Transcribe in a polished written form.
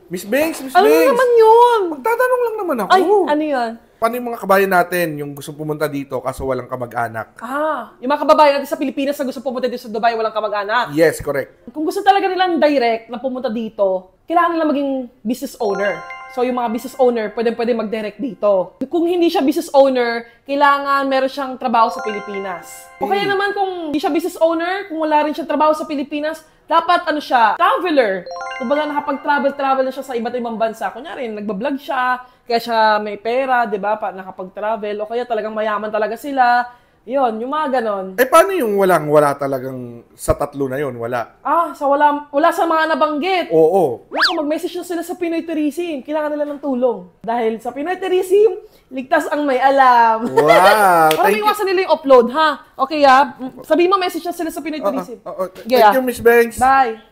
Miss Banks, Miss Ano Banks. naman yun? Magtatanong lang naman ako. Ay, ano yun? Paano yung mga kabayan natin, yung gusto pumunta dito kaso walang kamag-anak? Yung mga kababayan natin sa Pilipinas na gusto pumunta dito sa Dubai, walang kamag-anak. Yes, correct. Kung gusto talaga nilang direct na pumunta dito, kailangan nila maging business owner. So, yung mga business owner, pwede mag-direct dito. Kung hindi siya business owner, kailangan meron siyang trabaho sa Pilipinas. O kaya naman kung hindi siya business owner, kung wala rin siyang trabaho sa Pilipinas, dapat ano siya, traveler. Kumbaga nakapag-travel na siya sa iba't ibang bansa. Kunyari, nagbablog siya, kaya siya may pera, di ba? Nakapag-travel. O kaya talagang mayaman talaga sila. Yun, yung mga ganon. Paano yung wala talagang sa tatlo na yun? Wala. Wala sa mga nabanggit. Oo. Mag-message na sila sa Pinoy Tourism. Kailangan nila ng tulong. Dahil sa Pinoy Tourism, ligtas ang may alam. Wow! Para may iwasan nila yung upload, ha? Okay, ha? Sabihin mo, message na sila sa Pinoy Tourism. Thank you, Miss Banks. Bye.